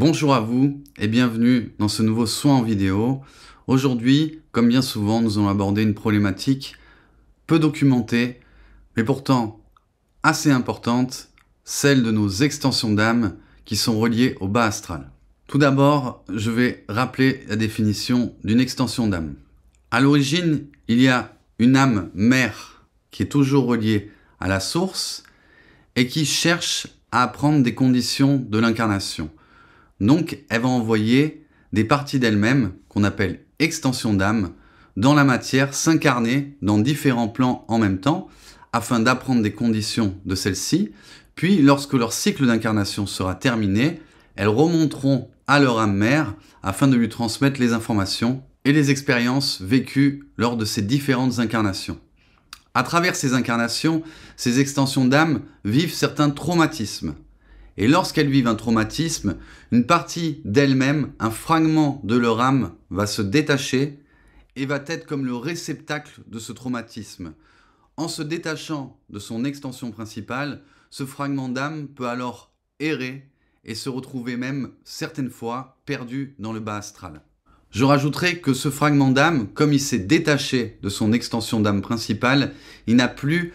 Bonjour à vous et bienvenue dans ce nouveau soin en vidéo. Aujourd'hui, comme bien souvent, nous allons aborder une problématique peu documentée, mais pourtant assez importante, celle de nos extensions d'âme qui sont reliées au bas astral. Tout d'abord, je vais rappeler la définition d'une extension d'âme. À l'origine, il y a une âme mère qui est toujours reliée à la source et qui cherche à apprendre des conditions de l'incarnation. Donc, elle va envoyer des parties d'elle-même, qu'on appelle extensions d'âme, dans la matière, s'incarner dans différents plans en même temps, afin d'apprendre des conditions de celle-ci. Puis, lorsque leur cycle d'incarnation sera terminé, elles remonteront à leur âme mère, afin de lui transmettre les informations et les expériences vécues lors de ces différentes incarnations. À travers ces incarnations, ces extensions d'âme vivent certains traumatismes. Et lorsqu'elles vivent un traumatisme, une partie d'elles-mêmes, un fragment de leur âme va se détacher et va être comme le réceptacle de ce traumatisme. En se détachant de son extension principale, ce fragment d'âme peut alors errer et se retrouver même certaines fois perdu dans le bas astral. Je rajouterai que ce fragment d'âme, comme il s'est détaché de son extension d'âme principale, il n'a plus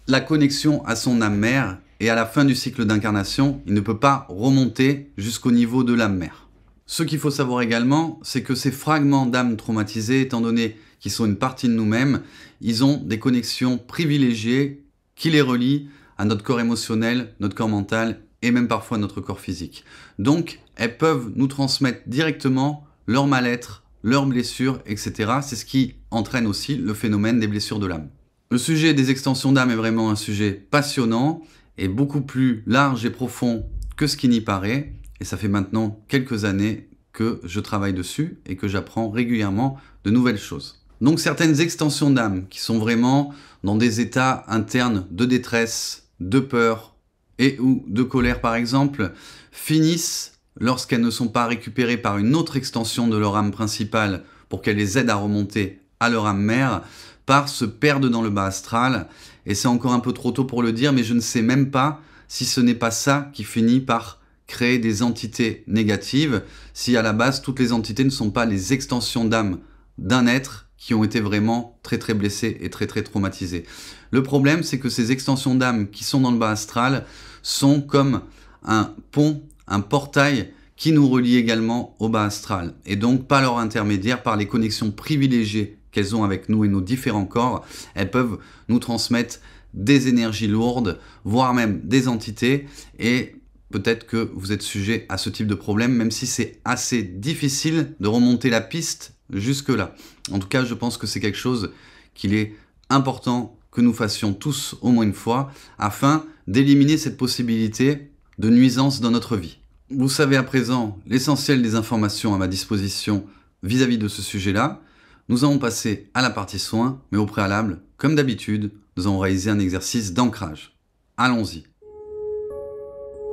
la connexion à son âme mère. Et à la fin du cycle d'incarnation, il ne peut pas remonter jusqu'au niveau de l'âme mère. Ce qu'il faut savoir également, c'est que ces fragments d'âme traumatisés, étant donné qu'ils sont une partie de nous-mêmes, ils ont des connexions privilégiées qui les relient à notre corps émotionnel, notre corps mental et même parfois notre corps physique. Donc, elles peuvent nous transmettre directement leur mal-être, leurs blessures, etc. C'est ce qui entraîne aussi le phénomène des blessures de l'âme. Le sujet des extensions d'âme est vraiment un sujet passionnant est beaucoup plus large et profond que ce qui n'y paraît. Et ça fait maintenant quelques années que je travaille dessus et que j'apprends régulièrement de nouvelles choses. Donc certaines extensions d'âme qui sont vraiment dans des états internes de détresse, de peur et ou de colère par exemple, finissent lorsqu'elles ne sont pas récupérées par une autre extension de leur âme principale pour qu'elle les aide à remonter à leur âme mère, par se perdre dans le bas astral. Et c'est encore un peu trop tôt pour le dire, mais je ne sais même pas si ce n'est pas ça qui finit par créer des entités négatives, si à la base toutes les entités ne sont pas les extensions d'âme d'un être qui ont été vraiment très très blessés et très très traumatisés. Le problème, c'est que ces extensions d'âme qui sont dans le bas astral sont comme un pont, un portail qui nous relie également au bas astral. Et donc, par leur intermédiaire, par les connexions privilégiées qu'elles ont avec nous et nos différents corps, elles peuvent nous transmettre des énergies lourdes, voire même des entités, et peut-être que vous êtes sujet à ce type de problème, même si c'est assez difficile de remonter la piste jusque-là. En tout cas, je pense que c'est quelque chose qu'il est important que nous fassions tous au moins une fois, afin d'éliminer cette possibilité de nuisance dans notre vie. Vous savez à présent l'essentiel des informations à ma disposition vis-à-vis de ce sujet-là. Nous allons passer à la partie soins, mais au préalable, comme d'habitude, nous allons réaliser un exercice d'ancrage. Allons-y.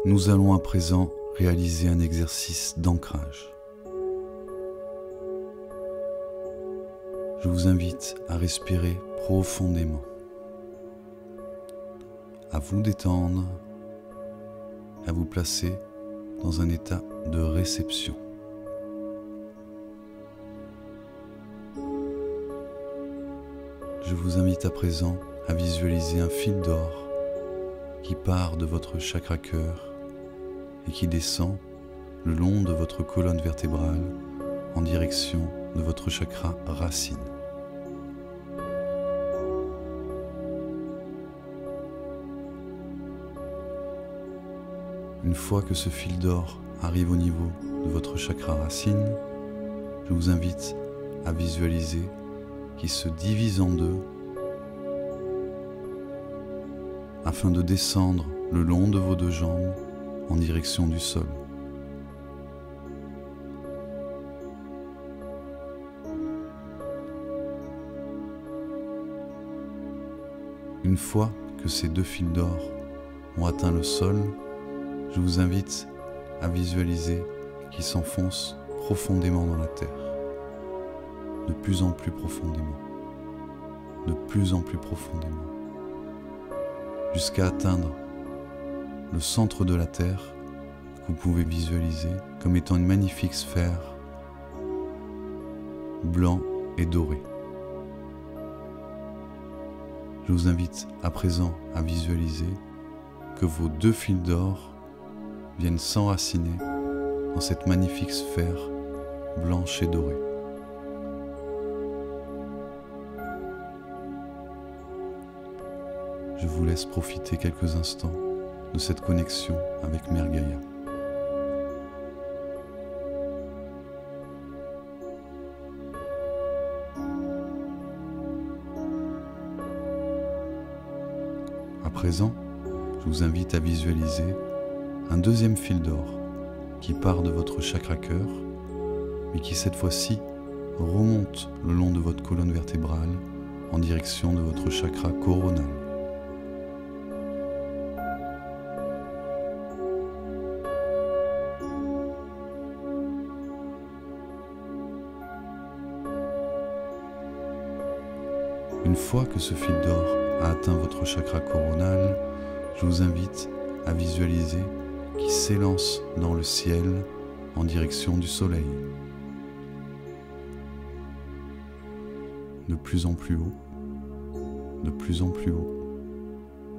Nous allons à présent réaliser un exercice d'ancrage. Je vous invite à respirer profondément, à vous détendre, à vous placer dans un état de réception. Je vous invite à présent à visualiser un fil d'or qui part de votre chakra cœur et qui descend le long de votre colonne vertébrale en direction de votre chakra racine. Une fois que ce fil d'or arrive au niveau de votre chakra racine, je vous invite à visualiser qu'il se divise en deux afin de descendre le long de vos deux jambes en direction du sol. Une fois que ces deux fils d'or ont atteint le sol, je vous invite à visualiser qu'ils s'enfoncent profondément dans la terre, de plus en plus profondément, jusqu'à atteindre le centre de la terre que vous pouvez visualiser comme étant une magnifique sphère blanc et doré. Je vous invite à présent à visualiser que vos 2 fils d'or viennent s'enraciner dans cette magnifique sphère blanche et dorée. Je vous laisse profiter quelques instants de cette connexion avec Mère Gaïa. À présent, je vous invite à visualiser un 2e fil d'or qui part de votre chakra cœur, mais qui cette fois-ci remonte le long de votre colonne vertébrale en direction de votre chakra coronal. Une fois que ce fil d'or a atteint votre chakra coronal, je vous invite à visualiser qu'il s'élance dans le ciel en direction du soleil. De plus en plus haut, de plus en plus haut,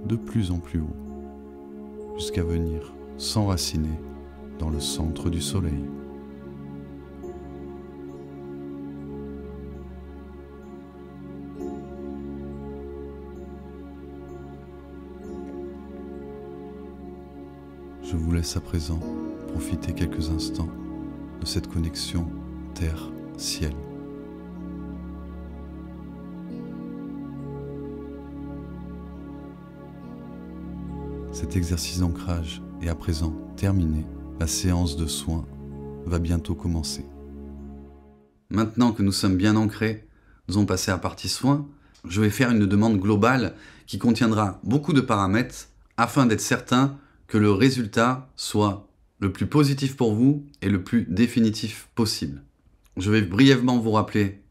de plus en plus haut, jusqu'à venir s'enraciner dans le centre du soleil. Je vous laisse à présent profiter quelques instants de cette connexion terre-ciel. Cet exercice d'ancrage est à présent terminé. La séance de soins va bientôt commencer. Maintenant que nous sommes bien ancrés, nous allons passer à la partie soins. Je vais faire une demande globale qui contiendra beaucoup de paramètres afin d'être certain que le résultat soit le plus positif pour vous et le plus définitif possible. Je vais brièvement vous rappeler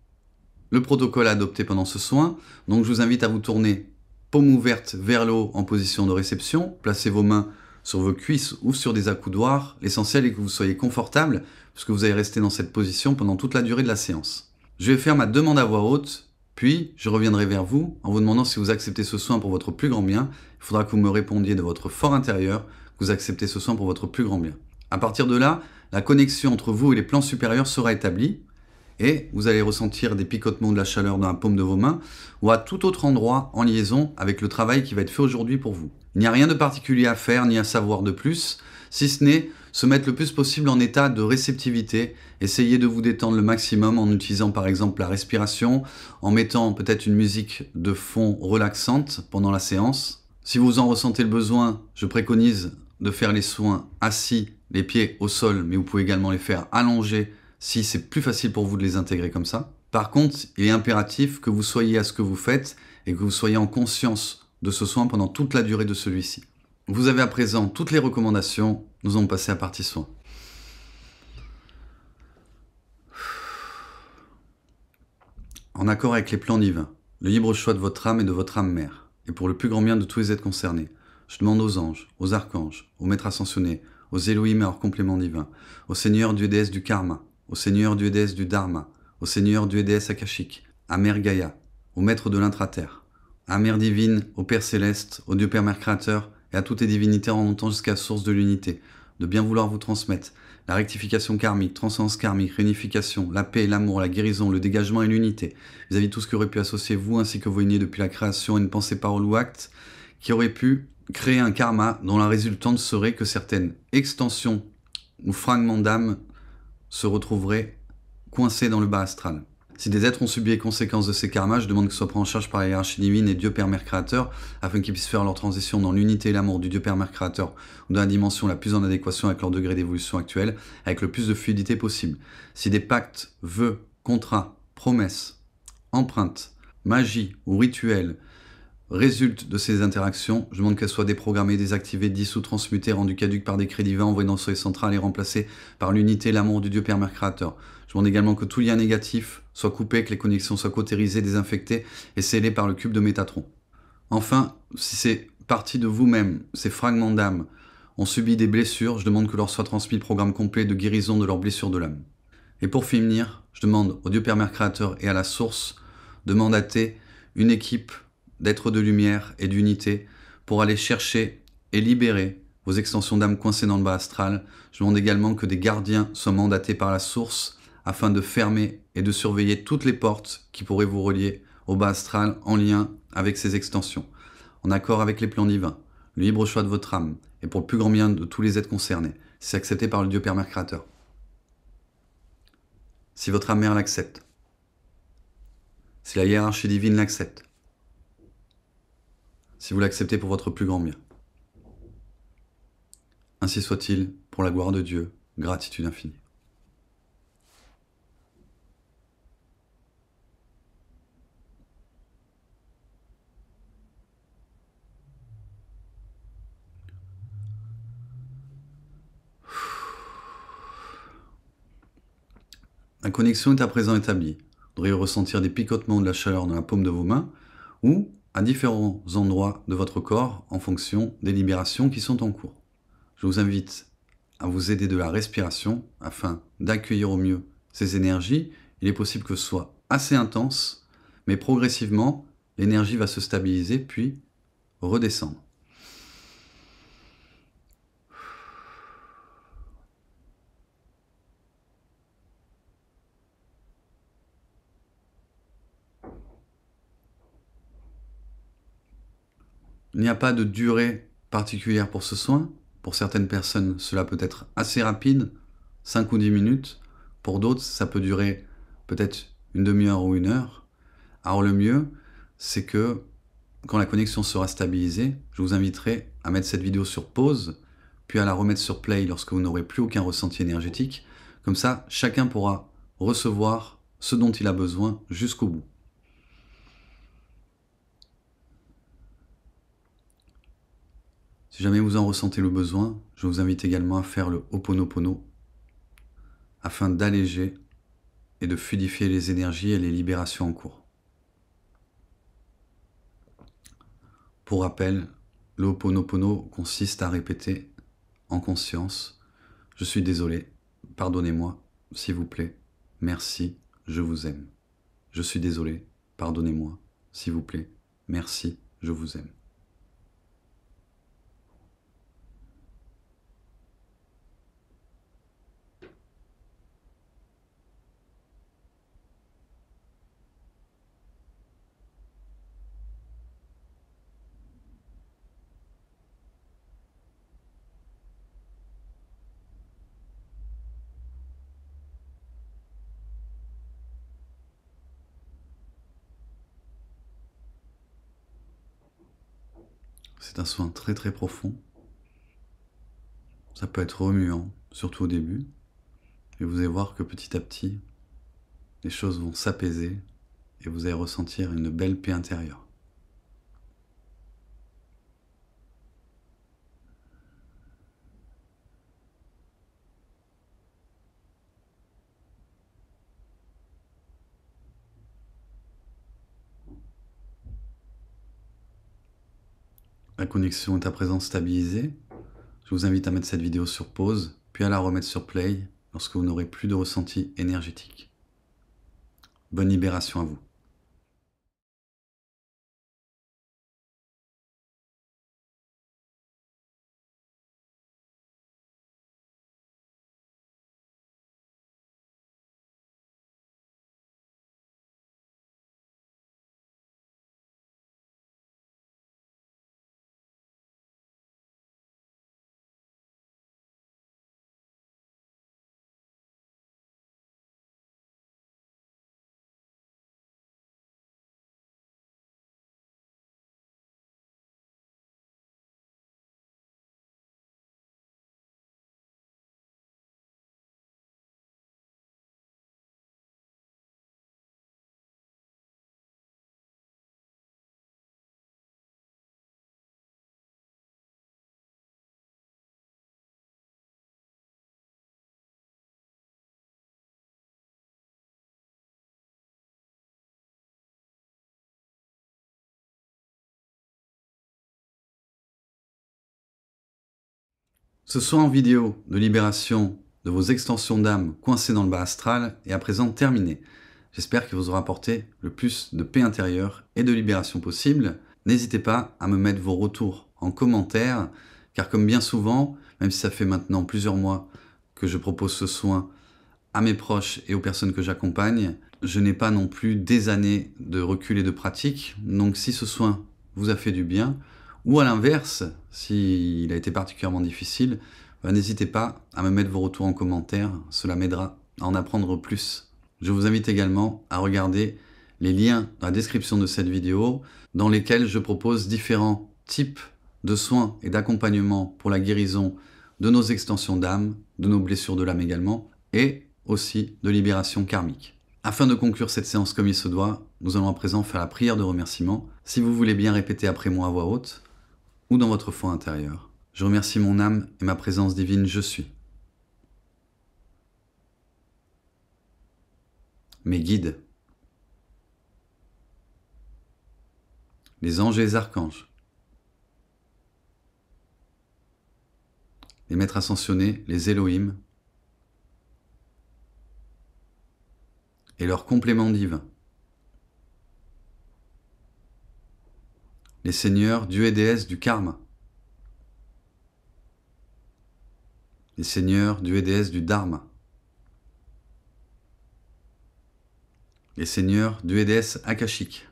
le protocole à adopter pendant ce soin. Donc je vous invite à vous tourner paume ouverte vers le haut en position de réception. Placez vos mains sur vos cuisses ou sur des accoudoirs. L'essentiel est que vous soyez confortable puisque vous allez rester dans cette position pendant toute la durée de la séance. Je vais faire ma demande à voix haute, puis je reviendrai vers vous en vous demandant si vous acceptez ce soin pour votre plus grand bien. Il faudra que vous me répondiez de votre fort intérieur que vous acceptez ce soin pour votre plus grand bien. À partir de là, la connexion entre vous et les plans supérieurs sera établie et vous allez ressentir des picotements de la chaleur dans la paume de vos mains ou à tout autre endroit en liaison avec le travail qui va être fait aujourd'hui pour vous. Il n'y a rien de particulier à faire ni à savoir de plus, si ce n'est se mettre le plus possible en état de réceptivité, essayez de vous détendre le maximum en utilisant par exemple la respiration, en mettant peut-être une musique de fond relaxante pendant la séance. Si vous en ressentez le besoin, je préconise de faire les soins assis, les pieds au sol, mais vous pouvez également les faire allongés si c'est plus facile pour vous de les intégrer comme ça. Par contre, il est impératif que vous soyez à ce que vous faites et que vous soyez en conscience de ce soin pendant toute la durée de celui-ci. Vous avez à présent toutes les recommandations, nous allons passer à la partie soins. En accord avec les plans divins, le libre choix de votre âme et de votre âme mère, et pour le plus grand bien de tous les êtres concernés, je demande aux anges, aux archanges, aux maîtres ascensionnés, aux Elohim et leurs compléments divins, aux seigneurs dieux et déesses du karma, aux seigneurs dieux et déesses du dharma, aux seigneurs dieux et déesses akashiques, à Mère Gaïa, aux maîtres de l'intraterre, à Mère divine, au Père céleste, au Dieu Père Mère créateur et à toutes les divinités remontant jusqu'à la source de l'unité, de bien vouloir vous transmettre la rectification karmique, transcendance karmique, réunification, la paix, l'amour, la guérison, le dégagement et l'unité, vis-à-vis de tout ce qui aurait pu associer vous ainsi que vos lignées depuis la création à une pensée, parole ou acte, qui aurait pu créer un karma dont la résultante serait que certaines extensions ou fragments d'âme se retrouveraient coincés dans le bas astral. Si des êtres ont subi les conséquences de ces karmas, je demande que ce soit pris en charge par la hiérarchie divine et Dieu Père Mère Créateur, afin qu'ils puissent faire leur transition dans l'unité et l'amour du Dieu Père Mère Créateur, ou dans la dimension la plus en adéquation avec leur degré d'évolution actuel, avec le plus de fluidité possible. Si des pactes, vœux, contrats, promesses, empreintes, magie ou rituels résultent de ces interactions, je demande qu'elles soient déprogrammées, désactivées, dissoutes, transmutées, rendues caduques par décret divin, envoyées dans le soleil central et remplacées par l'unité et l'amour du Dieu Père Mère Créateur. Je demande également que tout lien négatif soit coupé, que les connexions soient cautérisées, désinfectées et scellées par le cube de Métatron. Enfin, si c'est partie de vous-même, ces fragments d'âme, ont subi des blessures, je demande que leur soit transmis le programme complet de guérison de leurs blessures de l'âme. Et pour finir, je demande au Dieu Père Mère Créateur et à la source de mandater une équipe d'êtres de lumière et d'unité pour aller chercher et libérer vos extensions d'âme coincées dans le bas astral. Je demande également que des gardiens soient mandatés par la source afin de fermer et de surveiller toutes les portes qui pourraient vous relier au bas astral en lien avec ces extensions, en accord avec les plans divins, le libre choix de votre âme et pour le plus grand bien de tous les êtres concernés, si c'est accepté par le Dieu Père Mère Créateur. Si votre âme mère l'accepte, si la hiérarchie divine l'accepte, si vous l'acceptez pour votre plus grand bien. Ainsi soit-il, pour la gloire de Dieu, gratitude infinie. La connexion est à présent établie. Vous devriez ressentir des picotements ou de la chaleur dans la paume de vos mains ou à différents endroits de votre corps en fonction des libérations qui sont en cours. Je vous invite à vous aider de la respiration afin d'accueillir au mieux ces énergies. Il est possible que ce soit assez intense, mais progressivement, l'énergie va se stabiliser puis redescendre. Il n'y a pas de durée particulière pour ce soin. Pour certaines personnes, cela peut être assez rapide, 5 ou 10 minutes. Pour d'autres, ça peut durer peut-être une demi-heure ou une heure. Alors le mieux, c'est que quand la connexion sera stabilisée, je vous inviterai à mettre cette vidéo sur pause, puis à la remettre sur play lorsque vous n'aurez plus aucun ressenti énergétique. Comme ça, chacun pourra recevoir ce dont il a besoin jusqu'au bout. Si jamais vous en ressentez le besoin, je vous invite également à faire le Ho'oponopono afin d'alléger et de fluidifier les énergies et les libérations en cours. Pour rappel, le Ho'oponopono consiste à répéter en conscience « Je suis désolé, pardonnez-moi, s'il vous plaît, merci, je vous aime. Je suis désolé, pardonnez-moi, s'il vous plaît, merci, je vous aime. » C'est un soin très très profond. Ça peut être remuant, surtout au début. Et vous allez voir que petit à petit, les choses vont s'apaiser et vous allez ressentir une belle paix intérieure. La connexion est à présent stabilisée. Je vous invite à mettre cette vidéo sur pause, puis à la remettre sur play lorsque vous n'aurez plus de ressenti énergétique. Bonne libération à vous. Ce soin en vidéo de libération de vos extensions d'âme coincées dans le bas astral est à présent terminé. J'espère qu'il vous aura apporté le plus de paix intérieure et de libération possible. N'hésitez pas à me mettre vos retours en commentaire, car comme bien souvent, même si ça fait maintenant plusieurs mois que je propose ce soin à mes proches et aux personnes que j'accompagne, je n'ai pas non plus des années de recul et de pratique. Donc si ce soin vous a fait du bien, ou à l'inverse, s'il a été particulièrement difficile, n'hésitez pas à me mettre vos retours en commentaire, cela m'aidera à en apprendre plus. Je vous invite également à regarder les liens dans la description de cette vidéo, dans lesquels je propose différents types de soins et d'accompagnement pour la guérison de nos extensions d'âme, de nos blessures de l'âme également, et aussi de libération karmique. Afin de conclure cette séance comme il se doit, nous allons à présent faire la prière de remerciement. Si vous voulez bien répéter après moi à voix haute, ou dans votre foi intérieure. Je remercie mon âme et ma présence divine, je suis. Mes guides, les anges et les archanges, les maîtres ascensionnés, les Elohim, et leurs compléments divins, les seigneurs, dieux et déesses du karma, les seigneurs, dieux et déesses du dharma, les seigneurs, dieux et déesses akashiques,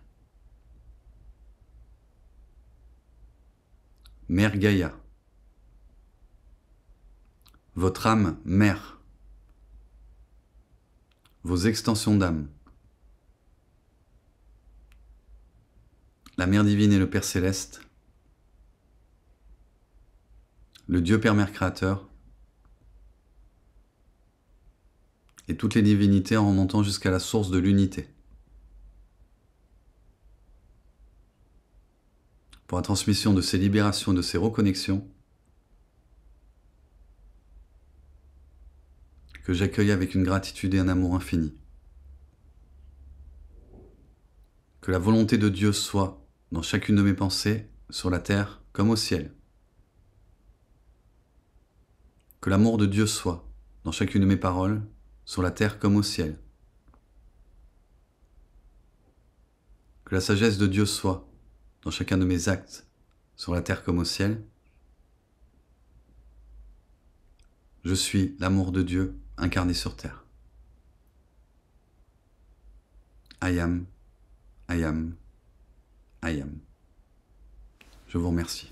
Mère Gaïa, votre âme mère, vos extensions d'âme, la Mère divine et le Père céleste, le Dieu Père Mère créateur, et toutes les divinités en remontant jusqu'à la source de l'unité. Pour la transmission de ces libérations, de ces reconnexions, que j'accueille avec une gratitude et un amour infini. Que la volonté de Dieu soit dans chacune de mes pensées, sur la terre comme au ciel. Que l'amour de Dieu soit dans chacune de mes paroles, sur la terre comme au ciel. Que la sagesse de Dieu soit dans chacun de mes actes, sur la terre comme au ciel. Je suis l'amour de Dieu incarné sur terre. I am, I am, I am. Je vous remercie.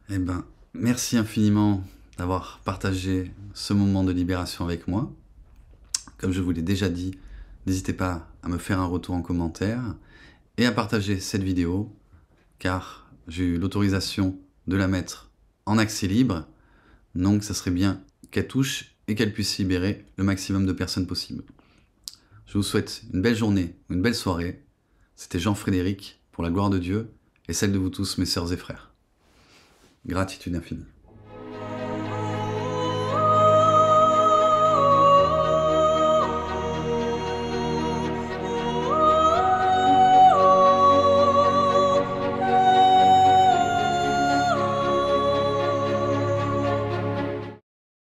Eh bien, merci infiniment d'avoir partagé ce moment de libération avec moi. Comme je vous l'ai déjà dit, n'hésitez pas à me faire un retour en commentaire et à partager cette vidéo, car j'ai eu l'autorisation de la mettre en accès libre, donc ça serait bien qu'elle touche et qu'elle puisse libérer le maximum de personnes possible. Je vous souhaite une belle journée, une belle soirée. C'était Jean-Frédéric, pour la gloire de Dieu et celle de vous tous, mes sœurs et frères. Gratitude infinie.